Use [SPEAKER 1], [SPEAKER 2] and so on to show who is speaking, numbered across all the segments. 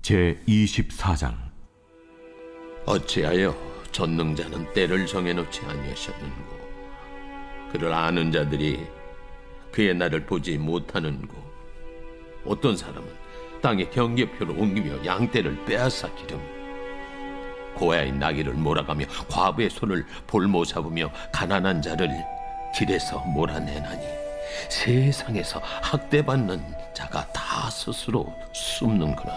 [SPEAKER 1] 제24장.
[SPEAKER 2] 어찌하여 전능자는 때를 정해놓지 아니하셨는고. 그를 아는 자들이 그의 날을 보지 못하는고. 어떤 사람은 땅에 경계표를 옮기며 양떼를 빼앗아 기르며 고아의 나귀를 몰아가며 과부의 손을 볼모 잡으며 가난한 자를 길에서 몰아내나니 세상에서 학대받는 자가 다 스스로 숨는구나.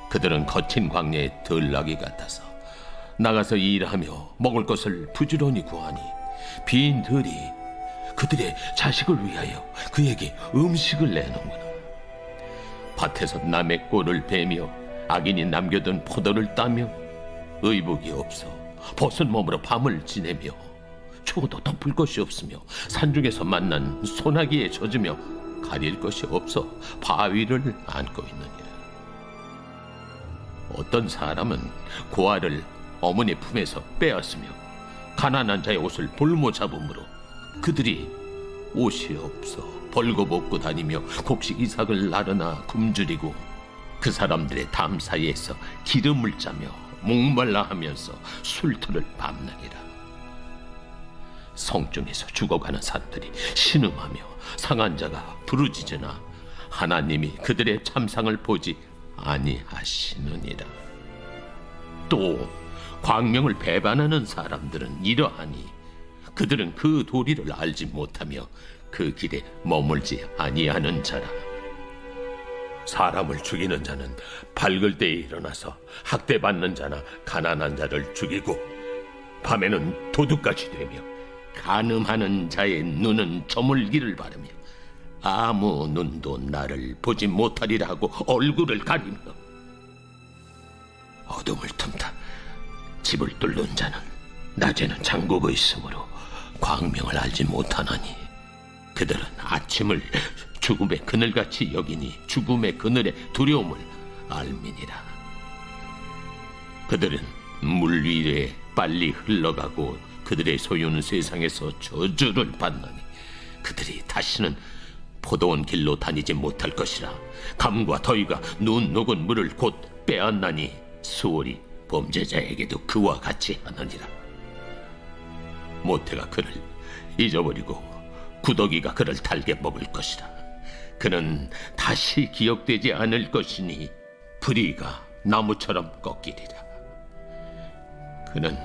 [SPEAKER 2] 그들은 거친 광야의 들나귀 같아서 나가서 일하며 먹을 것을 부지런히 구하니 빈 들이 그들의 자식을 위하여 그에게 음식을 내놓는구나. 밭에서 남의 꼴을 베며 악인이 남겨둔 포도를 따며 의복이 없어 벗은 몸으로 밤을 지내며 추워도 덮을 것이 없으며 산중에서 만난 소나기에 젖으며 가릴 것이 없어 바위를 안고 있느니라. 어떤 사람은 고아를 어머니 품에서 빼앗으며 가난한 자의 옷을 볼모 잡음으로 그들이 옷이 없어 벌거벗고 다니며 곡식 이삭을 나르나 굶주리고 그 사람들의 담 사이에서 기름을 짜며 목말라 하면서 술터를 밤나기라. 성중에서 죽어가는 사람들이 신음하며 상한 자가 부르짖으나 하나님이 그들의 참상을 보지 아니하시느니라. 또 광명을 배반하는 사람들은 이러하니 그들은 그 도리를 알지 못하며 그 길에 머물지 아니하는 자라. 사람을 죽이는 자는 밝을 때에 일어나서 학대받는 자나 가난한 자를 죽이고 밤에는 도둑같이 되며 간음하는 자의 눈은 저물기를 바라며 아무 눈도 나를 보지 못하리라 하고 얼굴을 가리며 어둠을 틈타 집을 뚫는 자는 낮에는 잠그고 있으므로 광명을 알지 못하나니 그들은 아침을 죽음의 그늘같이 여기니 죽음의 그늘의 두려움을 알미니라. 그들은 물 위에 빨리 흘러가고 그들의 소유는 세상에서 저주를 받나니 그들이 다시는 포도원 길로 다니지 못할 것이라. 감과 더위가 눈 녹은 물을 곧 빼앗나니 수월이 범죄자에게도 그와 같이 하느니라. 모태가 그를 잊어버리고 구더기가 그를 달게 먹을 것이라. 그는 다시 기억되지 않을 것이니 불의가 나무처럼 꺾이리라. 그는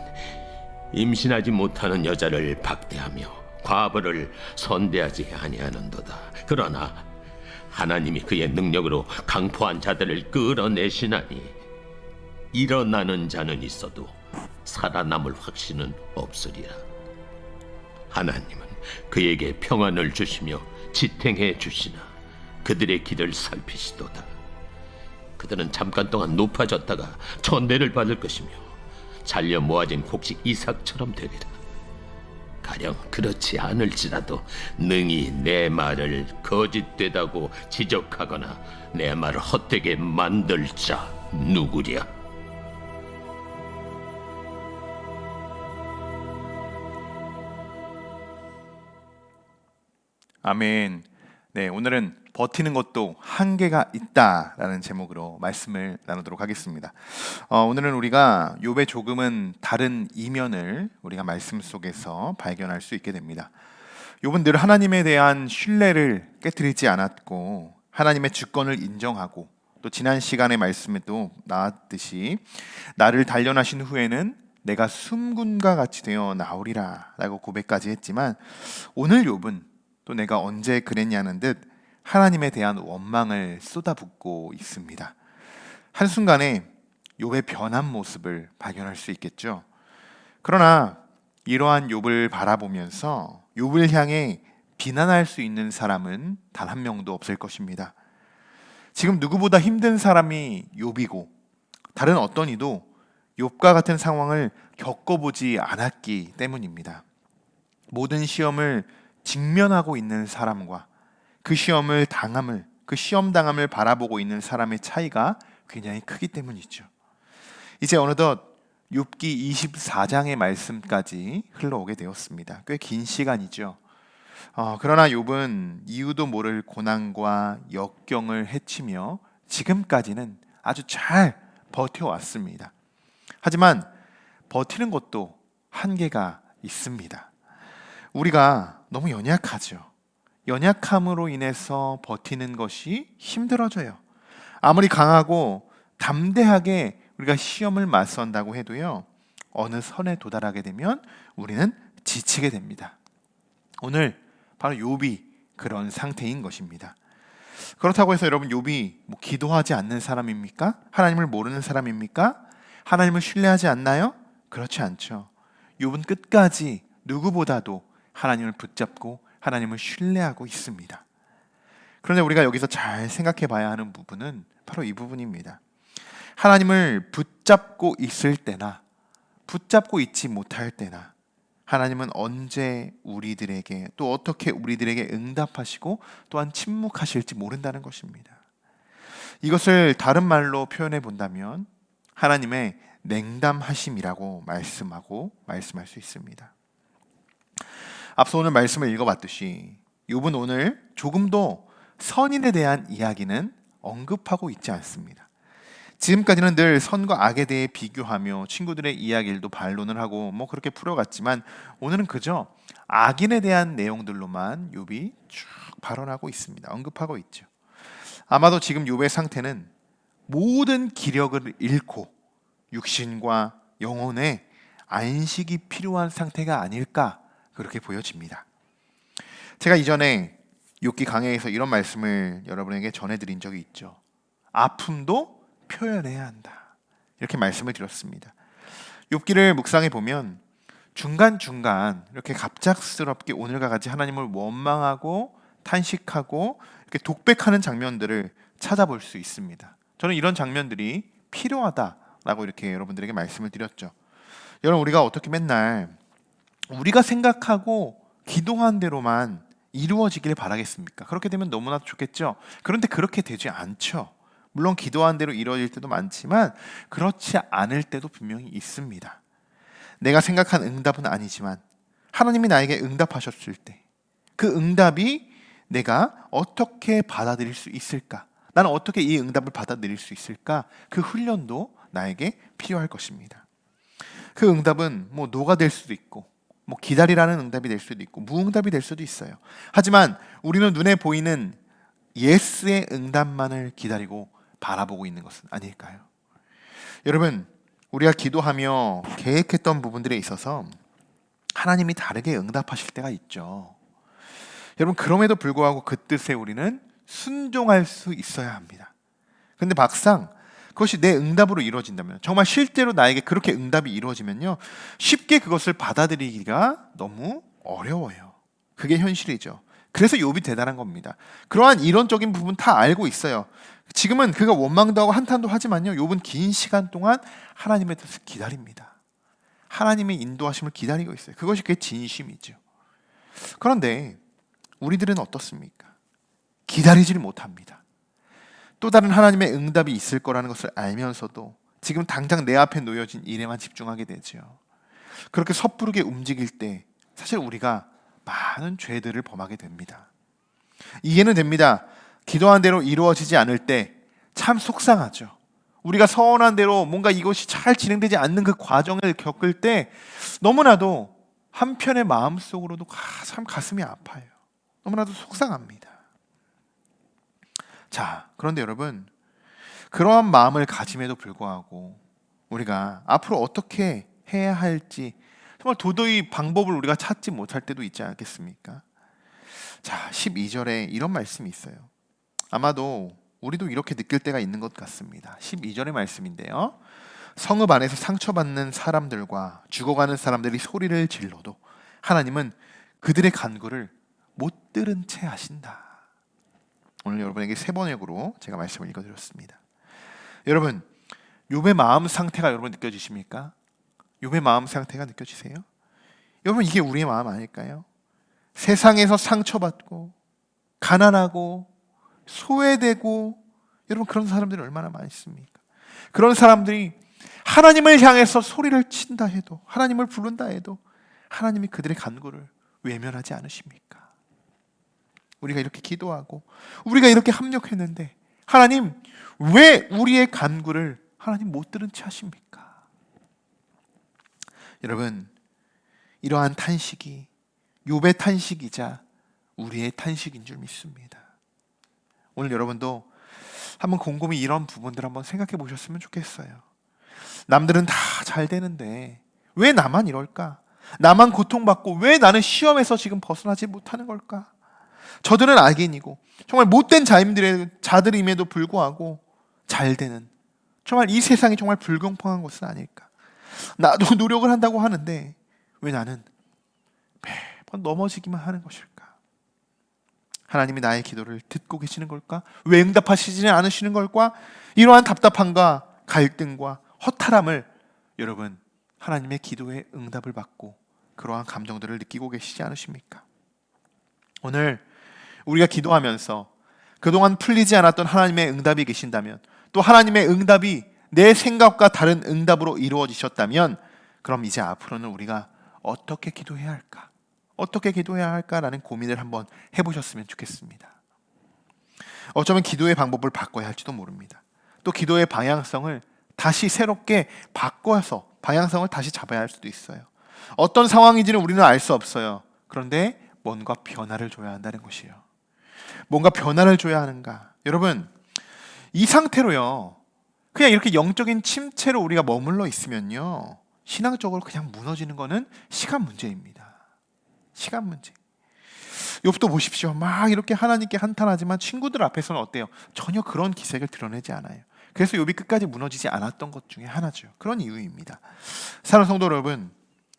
[SPEAKER 2] 임신하지 못하는 여자를 박대하며 과부를 선대하지 아니하는도다. 그러나 하나님이 그의 능력으로 강포한 자들을 끌어내시나니 일어나는 자는 있어도 살아남을 확신은 없으리라. 하나님은 그에게 평안을 주시며 지탱해 주시나 그들의 길을 살피시도다. 그들은 잠깐 동안 높아졌다가 천대를 받을 것이며 잘려 모아진 곡식 이삭처럼 되리라. 가령 그렇지 않을지라도 능히 내 말을 거짓되다고 지적하거나 내 말을 헛되게 만들 자 누구랴.
[SPEAKER 3] 아멘. 네, 오늘은 버티는 것도 한계가 있다라는 제목으로 말씀을 나누도록 하겠습니다. 오늘은 우리가 욥의 조금은 다른 이면을 우리가 말씀 속에서 발견할 수 있게 됩니다. 욥은 늘 하나님에 대한 신뢰를 깨뜨리지 않았고 하나님의 주권을 인정하고 또 지난 시간의 말씀에도 나왔듯이 나를 단련하신 후에는 내가 숨군과 같이 되어 나오리라 라고 고백까지 했지만 오늘 욥은 또 내가 언제 그랬냐는 듯 하나님에 대한 원망을 쏟아붓고 있습니다. 한순간에 욥의 변한 모습을 발견할 수 있겠죠. 그러나 이러한 욥을 바라보면서 욥을 향해 비난할 수 있는 사람은 단 한 명도 없을 것입니다. 지금 누구보다 힘든 사람이 욥이고 다른 어떤 이도 욥과 같은 상황을 겪어보지 않았기 때문입니다. 모든 시험을 직면하고 있는 사람과 그 시험을 당함을, 그 시험 당함을 바라보고 있는 사람의 차이가 굉장히 크기 때문이죠. 이제 어느덧 욥기 24장의 말씀까지 흘러오게 되었습니다. 꽤 긴 시간이죠. 그러나 욥은 이유도 모를 고난과 역경을 헤치며 지금까지는 아주 잘 버텨왔습니다. 하지만 버티는 것도 한계가 있습니다. 우리가 너무 연약하죠. 연약함으로 인해서 버티는 것이 힘들어져요. 아무리 강하고 담대하게 우리가 시험을 맞선다고 해도요, 어느 선에 도달하게 되면 우리는 지치게 됩니다. 오늘 바로 욥이 그런 상태인 것입니다. 그렇다고 해서 여러분, 욥이 기도하지 않는 사람입니까? 하나님을 모르는 사람입니까? 하나님을 신뢰하지 않나요? 그렇지 않죠. 욥은 끝까지 누구보다도 하나님을 붙잡고 하나님을 신뢰하고 있습니다. 그런데 우리가 여기서 잘 생각해 봐야 하는 부분은 바로 이 부분입니다. 하나님을 붙잡고 있을 때나 붙잡고 있지 못할 때나 하나님은 언제 우리들에게 또 어떻게 우리들에게 응답하시고 또한 침묵하실지 모른다는 것입니다. 이것을 다른 말로 표현해 본다면 하나님의 냉담하심이라고 말씀할 수 있습니다. 앞서 오늘 말씀을 읽어봤듯이 욥은 오늘 조금도 선인에 대한 이야기는 언급하고 있지 않습니다. 지금까지는 늘 선과 악에 대해 비교하며 친구들의 이야기들도 반론을 하고 그렇게 풀어갔지만 오늘은 그저 악인에 대한 내용들로만 욥이 쭉 발언하고 있습니다. 언급하고 있죠. 아마도 지금 욥의 상태는 모든 기력을 잃고 육신과 영혼에 안식이 필요한 상태가 아닐까 그렇게 보여집니다. 제가 이전에 욥기 강해에서 이런 말씀을 여러분에게 전해드린 적이 있죠. 아픔도 표현해야 한다. 이렇게 말씀을 드렸습니다. 욥기를 묵상해 보면 중간중간 이렇게 갑작스럽게 오늘과 같이 하나님을 원망하고 탄식하고 이렇게 독백하는 장면들을 찾아볼 수 있습니다. 저는 이런 장면들이 필요하다라고 이렇게 여러분들에게 말씀을 드렸죠. 여러분, 우리가 어떻게 맨날 우리가 생각하고 기도한 대로만 이루어지길 바라겠습니까? 그렇게 되면 너무나 좋겠죠. 그런데 그렇게 되지 않죠. 물론 기도한 대로 이루어질 때도 많지만 그렇지 않을 때도 분명히 있습니다. 내가 생각한 응답은 아니지만 하나님이 나에게 응답하셨을 때 그 응답이 내가 어떻게 받아들일 수 있을까? 나는 어떻게 이 응답을 받아들일 수 있을까? 그 훈련도 나에게 필요할 것입니다. 그 응답은 노가 될 수도 있고 기다리라는 응답이 될 수도 있고 무응답이 될 수도 있어요. 하지만 우리는 눈에 보이는 예스의 응답만을 기다리고 바라보고 있는 것은 아닐까요? 여러분, 우리가 기도하며 계획했던 부분들에 있어서 하나님이 다르게 응답하실 때가 있죠. 여러분, 그럼에도 불구하고 그 뜻에 우리는 순종할 수 있어야 합니다. 그런데 막상 그것이 내 응답으로 이루어진다면, 정말 실제로 나에게 그렇게 응답이 이루어지면요, 쉽게 그것을 받아들이기가 너무 어려워요. 그게 현실이죠. 그래서 욥이 대단한 겁니다. 그러한 이론적인 부분 다 알고 있어요. 지금은 그가 원망도 하고 한탄도 하지만요, 욥은 긴 시간 동안 하나님의 뜻을 기다립니다. 하나님의 인도하심을 기다리고 있어요. 그것이 그의 진심이죠. 그런데 우리들은 어떻습니까? 기다리질 못합니다. 또 다른 하나님의 응답이 있을 거라는 것을 알면서도 지금 당장 내 앞에 놓여진 일에만 집중하게 되죠. 그렇게 섣부르게 움직일 때 사실 우리가 많은 죄들을 범하게 됩니다. 이해는 됩니다. 기도한 대로 이루어지지 않을 때 참 속상하죠. 우리가 서원한 대로 뭔가 이것이 잘 진행되지 않는 그 과정을 겪을 때 너무나도 한편의 마음속으로도 참 가슴이 아파요. 너무나도 속상합니다. 자, 그런데 여러분, 그러한 마음을 가짐에도 불구하고 우리가 앞으로 어떻게 해야 할지 정말 도저히 방법을 우리가 찾지 못할 때도 있지 않겠습니까? 자, 12절에 이런 말씀이 있어요. 아마도 우리도 이렇게 느낄 때가 있는 것 같습니다. 12절의 말씀인데요. 성읍 안에서 상처받는 사람들과 죽어가는 사람들이 소리를 질러도 하나님은 그들의 간구를 못 들은 채 하신다. 오늘 여러분에게 세 번역으로 제가 말씀을 읽어드렸습니다. 여러분, 욥의 마음 상태가 여러분 느껴지십니까? 욥의 마음 상태가 느껴지세요? 여러분, 이게 우리의 마음 아닐까요? 세상에서 상처받고 가난하고 소외되고, 여러분, 그런 사람들이 얼마나 많습니까? 그런 사람들이 하나님을 향해서 소리를 친다 해도, 하나님을 부른다 해도 하나님이 그들의 간구를 외면하지 않으십니까? 우리가 이렇게 기도하고 우리가 이렇게 합력했는데 하나님 왜 우리의 간구를 하나님 못 들은 채 하십니까? 여러분, 이러한 탄식이 욥의 탄식이자 우리의 탄식인 줄 믿습니다. 오늘 여러분도 한번 곰곰이 이런 부분들 한번 생각해 보셨으면 좋겠어요. 남들은 다 잘 되는데 왜 나만 이럴까? 나만 고통받고 왜 나는 시험에서 지금 벗어나지 못하는 걸까? 저들은 악인이고 정말 못된 자들임에도 불구하고 잘 되는, 정말 이 세상이 정말 불공평한 것은 아닐까? 나도 노력을 한다고 하는데 왜 나는 매번 넘어지기만 하는 것일까? 하나님이 나의 기도를 듣고 계시는 걸까? 왜 응답하시지는 않으시는 걸까? 이러한 답답함과 갈등과 허탈함을 여러분, 하나님의 기도에 응답을 받고 그러한 감정들을 느끼고 계시지 않으십니까? 오늘 우리가 기도하면서 그동안 풀리지 않았던 하나님의 응답이 계신다면, 또 하나님의 응답이 내 생각과 다른 응답으로 이루어지셨다면, 그럼 이제 앞으로는 우리가 어떻게 기도해야 할까? 어떻게 기도해야 할까라는 고민을 한번 해보셨으면 좋겠습니다. 어쩌면 기도의 방법을 바꿔야 할지도 모릅니다. 또 기도의 방향성을 다시 새롭게 바꿔서 방향성을 다시 잡아야 할 수도 있어요. 어떤 상황인지는 우리는 알 수 없어요. 그런데 뭔가 변화를 줘야 한다는 것이에요. 뭔가 변화를 줘야 하는가? 여러분, 이 상태로요, 그냥 이렇게 영적인 침체로 우리가 머물러 있으면요, 신앙적으로 그냥 무너지는 거는 시간 문제입니다. 시간 문제. 욥도 보십시오. 막 이렇게 하나님께 한탄하지만 친구들 앞에서는 어때요? 전혀 그런 기색을 드러내지 않아요. 그래서 욥이 끝까지 무너지지 않았던 것 중에 하나죠. 그런 이유입니다. 사랑하는 성도 여러분,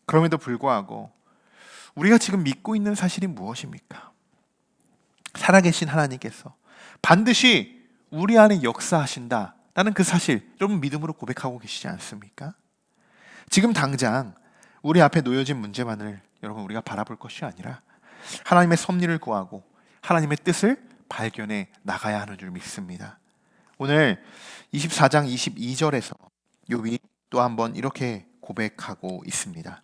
[SPEAKER 3] 그럼에도 불구하고 우리가 지금 믿고 있는 사실이 무엇입니까? 살아계신 하나님께서 반드시 우리 안에 역사하신다라는 그 사실, 여러분 믿음으로 고백하고 계시지 않습니까? 지금 당장 우리 앞에 놓여진 문제만을 여러분 우리가 바라볼 것이 아니라 하나님의 섭리를 구하고 하나님의 뜻을 발견해 나가야 하는 줄 믿습니다. 오늘 24장 22절에서 욥이 또 한번 이렇게 고백하고 있습니다.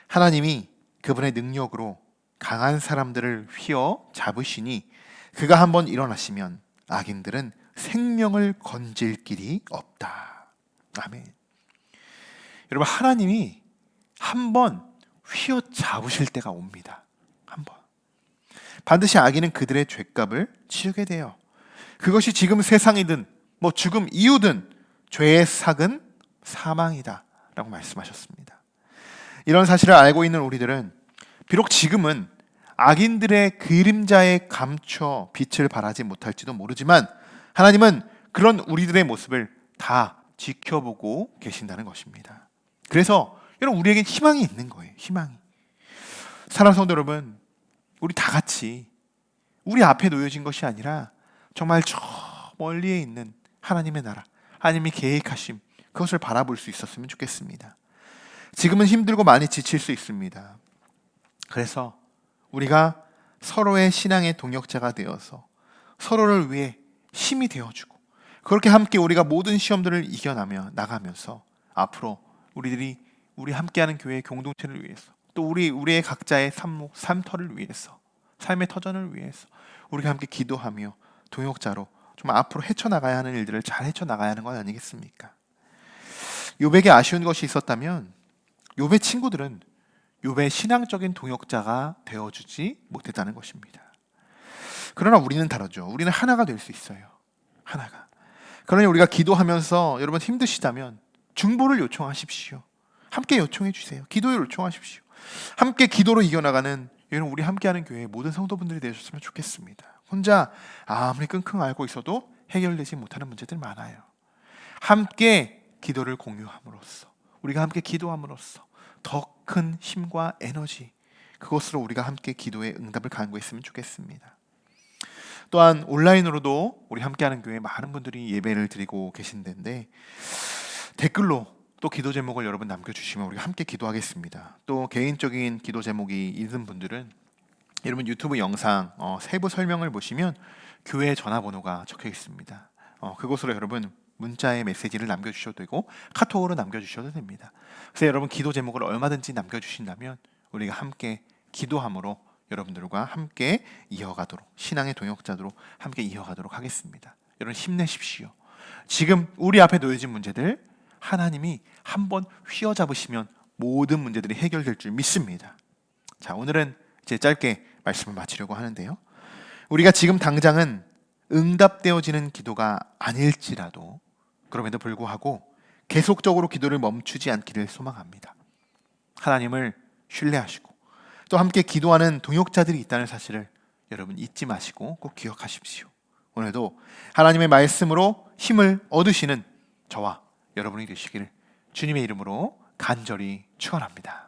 [SPEAKER 3] 하나님이 그분의 능력으로 강한 사람들을 휘어 잡으시니 그가 한번 일어나시면 악인들은 생명을 건질 길이 없다. 아멘. 여러분, 하나님이 한번 휘어 잡으실 때가 옵니다. 한번. 반드시 악인은 그들의 죄값을 치르게 돼요. 그것이 지금 세상이든 뭐 죽음 이후든 죄의 삭은 사망이다 라고 말씀하셨습니다. 이런 사실을 알고 있는 우리들은 비록 지금은 악인들의 그림자에 감춰 빛을 발하지 못할지도 모르지만 하나님은 그런 우리들의 모습을 다 지켜보고 계신다는 것입니다. 그래서 여러분, 우리에겐 희망이 있는 거예요. 희망이. 사랑하는 성도 여러분, 우리 다 같이 우리 앞에 놓여진 것이 아니라 정말 저 멀리에 있는 하나님의 나라, 하나님이 계획하심, 그것을 바라볼 수 있었으면 좋겠습니다. 지금은 힘들고 많이 지칠 수 있습니다. 그래서 우리가 서로의 신앙의 동역자가 되어서 서로를 위해 힘이 되어주고, 그렇게 함께 우리가 모든 시험들을 이겨나며 나가면서 앞으로 우리들이 우리 함께하는 교회의 공동체를 위해서, 또 우리의 각자의 삶터를 위해서, 삶의 터전을 위해서 우리가 함께 기도하며 동역자로 좀 앞으로 헤쳐나가야 하는 일들을 잘 헤쳐나가야 하는 건 아니겠습니까? 욥에게 아쉬운 것이 있었다면 욥의 친구들은 욥의 신앙적인 동역자가 되어주지 못했다는 것입니다. 그러나 우리는 다르죠. 우리는 하나가 될 수 있어요. 하나가. 그러니 우리가 기도하면서 여러분 힘드시다면 중보를 요청하십시오. 함께 요청해 주세요. 기도를 요청하십시오. 함께 기도로 이겨나가는 여러분, 우리 함께하는 교회의 모든 성도분들이 되셨으면 좋겠습니다. 혼자 아무리 끙끙 앓고 있어도 해결되지 못하는 문제들 많아요. 함께 기도를 공유함으로써, 우리가 함께 기도함으로써 더 큰 힘과 에너지, 그것으로 우리가 함께 기도의 응답을 간구했으면 좋겠습니다. 또한 온라인으로도 우리 함께하는 교회에 많은 분들이 예배를 드리고 계신데 댓글로 또 기도 제목을 여러분 남겨주시면 우리가 함께 기도하겠습니다. 또 개인적인 기도 제목이 있는 분들은 여러분 유튜브 영상 세부 설명을 보시면 교회 전화번호가 적혀 있습니다. 그곳으로 여러분 문자에 메시지를 남겨주셔도 되고 카톡으로 남겨주셔도 됩니다. 그래서 여러분 기도 제목을 얼마든지 남겨주신다면 우리가 함께 기도함으로 여러분들과 함께 이어가도록, 신앙의 동역자로 함께 이어가도록 하겠습니다. 여러분 힘내십시오. 지금 우리 앞에 놓여진 문제들 하나님이 한번 휘어잡으시면 모든 문제들이 해결될 줄 믿습니다. 자, 오늘은 이제 짧게 말씀을 마치려고 하는데요. 우리가 지금 당장은 응답되어지는 기도가 아닐지라도 그럼에도 불구하고 계속적으로 기도를 멈추지 않기를 소망합니다. 하나님을 신뢰하시고 또 함께 기도하는 동역자들이 있다는 사실을 여러분 잊지 마시고 꼭 기억하십시오. 오늘도 하나님의 말씀으로 힘을 얻으시는 저와 여러분이 되시기를 주님의 이름으로 간절히 축원합니다.